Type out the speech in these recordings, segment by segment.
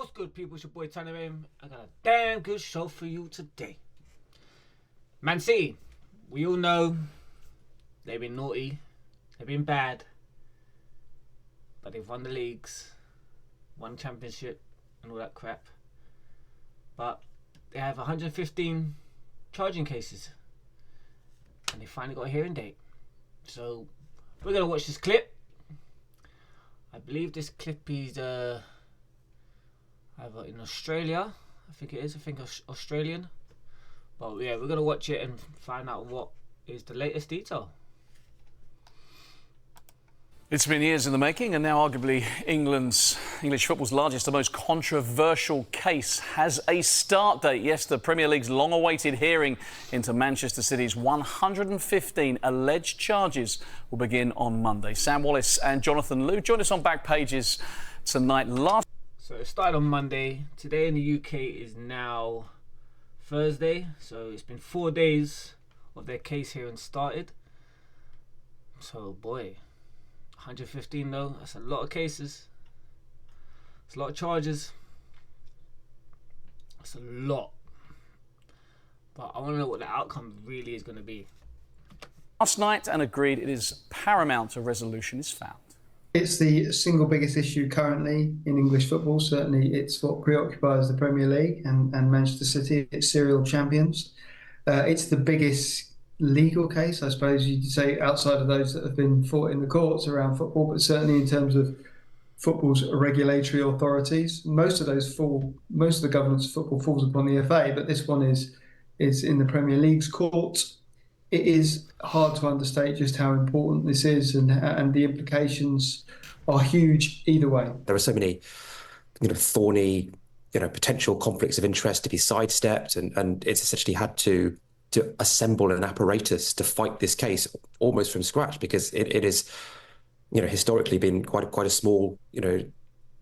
What's good, people? It's your boy Tanner M. I got a damn good show for you today. Man City, we all know they've been naughty, they've been bad, but they've won the leagues, won championship and all that crap. But they have 115 charging cases and they finally got a hearing date. So we're going to watch this clip. I believe this clip is either in Australia, I think Australian. But yeah, we're going to watch it and find out what is the latest detail. It's been years in the making, and now arguably English football's largest and most controversial case has a start date. Yes, the Premier League's long-awaited hearing into Manchester City's 115 alleged charges will begin on Monday. Sam Wallace and Jonathan Liew join us on Back Pages tonight. So it started on Monday. Today in the UK is now Thursday. So it's been 4 days of their case hearing started. So boy, 115 though, that's a lot of cases. It's a lot of charges. That's a lot. But I want to know what the outcome really is going to be. Last night and agreed it is paramount a resolution is found. It's the single biggest issue currently in English football. Certainly it's what preoccupies the Premier League and Manchester City, its serial champions. It's the biggest legal case, I suppose you'd say, outside of those that have been fought in the courts around football, but certainly in terms of football's regulatory authorities. Most of the governance of football falls upon the FA, but this one is in the Premier League's courts. It is hard to understate just how important this is, and the implications are huge either way. There are so many, thorny, potential conflicts of interest to be sidestepped, and it's essentially had to assemble an apparatus to fight this case almost from scratch, because it is, historically been quite a small,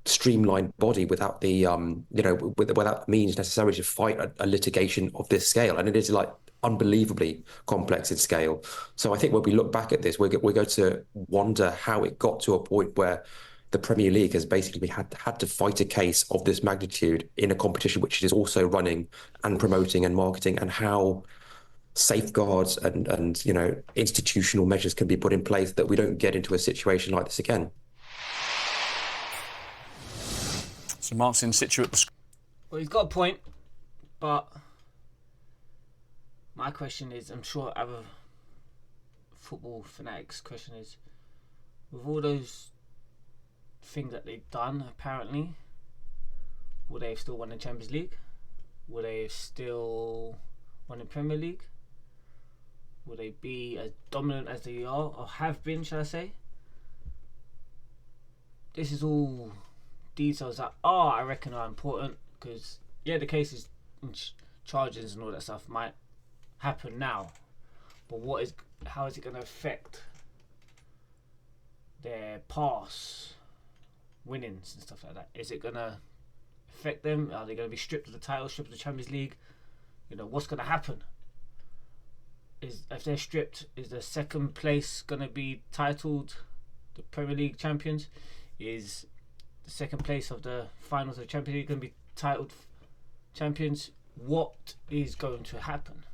streamlined body without the, without means necessarily to fight a litigation of this scale, and it is unbelievably complex in scale. So I think when we look back at this, we're going to wonder how it got to a point where the Premier League has basically had to fight a case of this magnitude in a competition which it is also running and promoting and marketing, and how safeguards and institutional measures can be put in place that we don't get into a situation like this again. So Mark's in situ at the... Well, he's got a point, but my question is, I'm sure other football fanatics' question is, with all those things that they've done, apparently, will they have still won the Champions League? Will they have still won the Premier League? Will they be as dominant as they are, or have been, shall I say? This is all details that I reckon are important, because, yeah, the cases and charges and all that stuff might happen now, but how is it going to affect their past winnings and stuff like that? Is it going to affect them? Are they going to be stripped of the title, stripped of the Champions League? What's going to happen? If they're stripped, is the second place going to be titled the Premier League champions? Is the second place of the finals of the Champions League going to be titled champions? What is going to happen?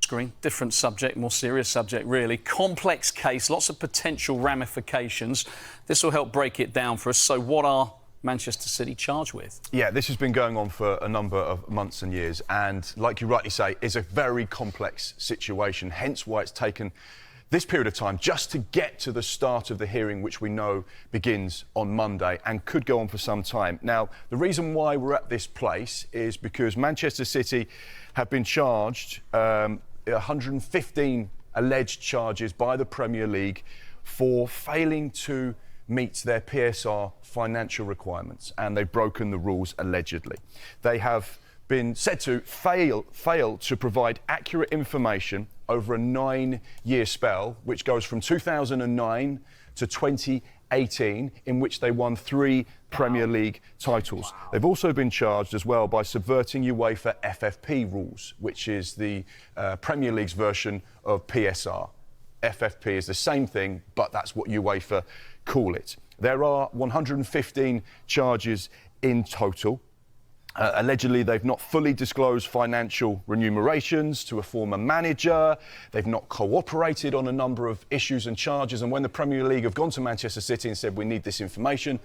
Screen, different subject, more serious subject really. Complex case, lots of potential ramifications. This will help break it down for us. So what are Manchester City charged with? Yeah, this has been going on for a number of months and years, and like you rightly say, is a very complex situation, hence why it's taken this period of time just to get to the start of the hearing, which we know begins on Monday and could go on for some time. Now, the reason why we're at this place is because Manchester City have been charged 115 alleged charges by the Premier League for failing to meet their PSR financial requirements, and they've broken the rules allegedly. They have been said to fail to provide accurate information over a 9-year spell, which goes from 2009 to 2018, in which they won 3 Premier League titles. Wow. They've also been charged as well by subverting UEFA FFP rules, which is the Premier League's version of PSR. FFP is the same thing, but that's what UEFA call it. There are 115 charges in total. Allegedly, they've not fully disclosed financial remunerations to a former manager. They've not cooperated on a number of issues and charges. And when the Premier League have gone to Manchester City and said, we need this information,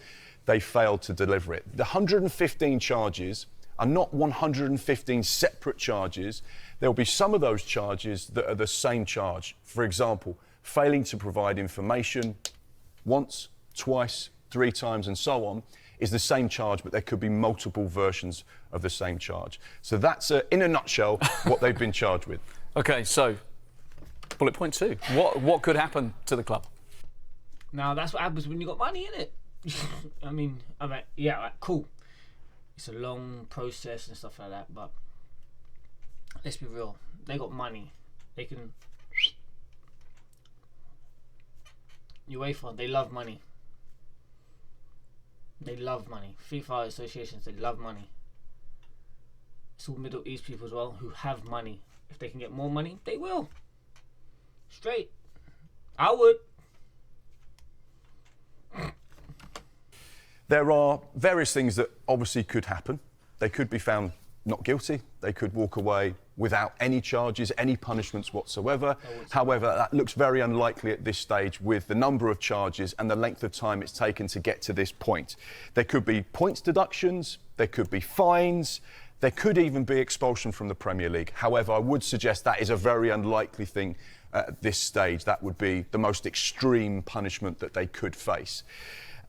they failed to deliver it. The 115 charges are not 115 separate charges. There'll be some of those charges that are the same charge. For example, failing to provide information once, twice, 3 times, and so on, is the same charge, but there could be multiple versions of the same charge. So that's, in a nutshell, what they've been charged with. OK, so bullet point 2. What could happen to the club? Now, that's what happens when you got money, innit? I mean, yeah, like, cool. It's a long process and stuff like that, but let's be real. They got money. They can... UEFA, they love money. They love money. FIFA associations, they love money. It's all Middle East people as well who have money. If they can get more money, they will. Straight. I would. There are various things that obviously could happen. They could be found not guilty. They could walk away without any charges, any punishments whatsoever. However, that looks very unlikely at this stage with the number of charges and the length of time it's taken to get to this point. There could be points deductions, there could be fines, there could even be expulsion from the Premier League. However, I would suggest that is a very unlikely thing at this stage. That would be the most extreme punishment that they could face.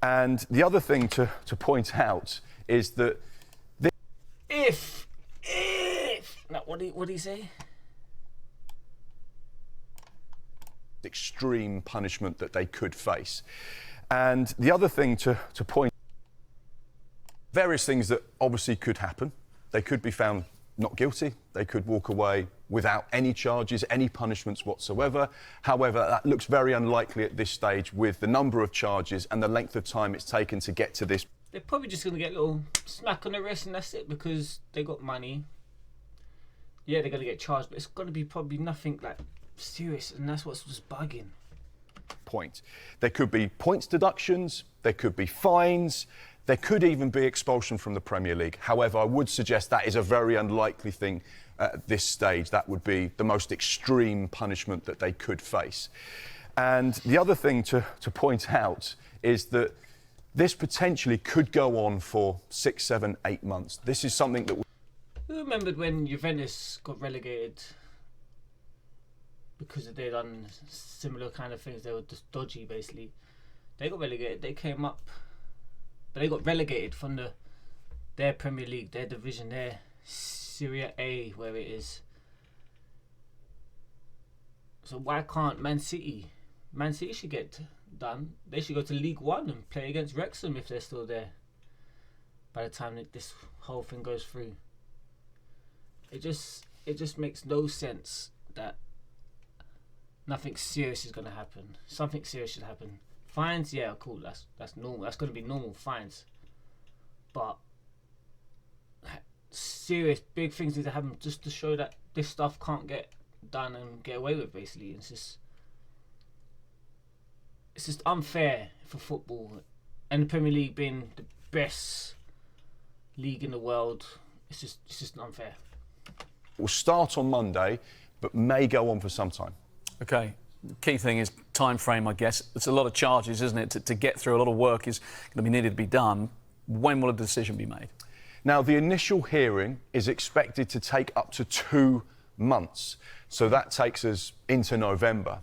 And the other thing to point out is that If. Now, what did he say? extreme punishment that they could face. And the other thing to point, various things that obviously could happen. They could be found not guilty. They could walk away without any charges, any punishments whatsoever. However, that looks very unlikely at this stage with the number of charges and the length of time it's taken to get to this. They're probably just going to get a little smack on the wrist and that's it because they got money. Yeah, they're going to get charged, but it's going to be probably nothing like serious, and that's what's just bugging. Point. There could be points deductions, there could be fines, there could even be expulsion from the Premier League. However, I would suggest that is a very unlikely thing at this stage. That would be the most extreme punishment that they could face. And the other thing to point out is that this potentially could go on for 6, 7, 8 months. This is something that... Who remembered when Juventus got relegated because they'd done similar kind of things? They were just dodgy, basically. They got relegated. They came up, but they got relegated from their Premier League, their division, their Serie A, where it is. So why can't Man City? Man City should get done. They should go to League One and play against Wrexham if they're still there by the time that this whole thing goes through. It just makes no sense that nothing serious is going to happen. Something serious should happen. Fines, yeah, cool. That's normal. That's going to be normal fines. But serious, big things need to happen just to show that this stuff can't get done and get away with. Basically, it's just unfair for football, and the Premier League being the best league in the world. It's just unfair. Will start on Monday, but may go on for some time. OK. The key thing is time frame, I guess. It's a lot of charges, isn't it? To get through, a lot of work is going to be needed to be done. When will a decision be made? Now, the initial hearing is expected to take up to 2 months. So that takes us into November.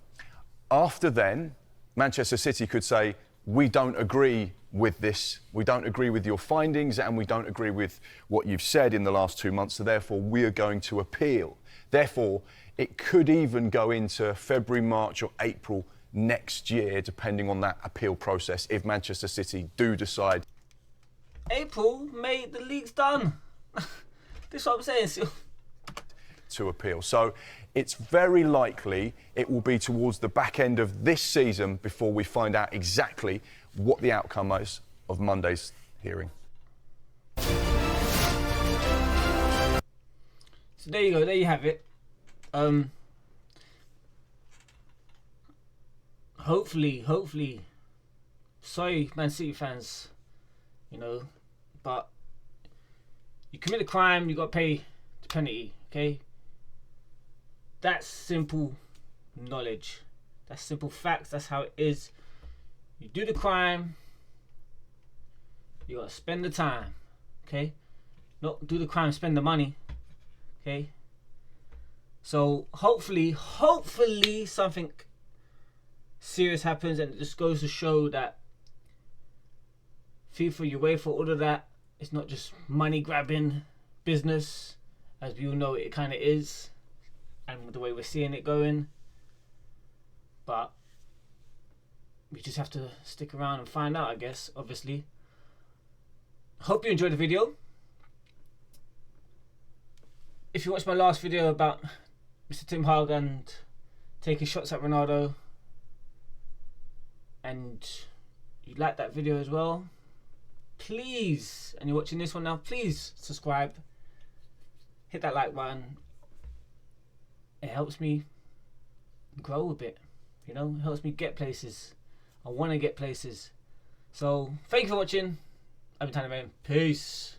After then, Manchester City could say, we don't agree with this, we don't agree with your findings, and we don't agree with what you've said in the last 2 months, so therefore we are going to appeal. Therefore, it could even go into February, March or April next year, depending on that appeal process, if Manchester City do decide. April, May, the league's done. This is what I'm saying. To appeal. So it's very likely it will be towards the back end of this season before we find out exactly what the outcome is of Monday's hearing. So there you go, there you have it. Hopefully sorry, Man City fans, you know, but you commit a crime, you got to pay the penalty, okay? That's simple knowledge. That's simple facts. That's how it is. You do the crime, you got to spend the time, okay? Not do the crime, spend the money, okay? So hopefully something serious happens, and it just goes to show that FIFA, UEFA, all of that, it's not just money grabbing business, as we all know it kind of is, and the way we're seeing it going. But we just have to stick around and find out, I guess, obviously. Hope you enjoyed the video. If you watched my last video about Mr. Tim Hug and taking shots at Ronaldo, and you like that video as well, please, and you're watching this one now, please subscribe, hit that like button. It helps me grow a bit, you know, it helps me get places. I want to get places. So thank you for watching. I've been Tiny Man. Peace.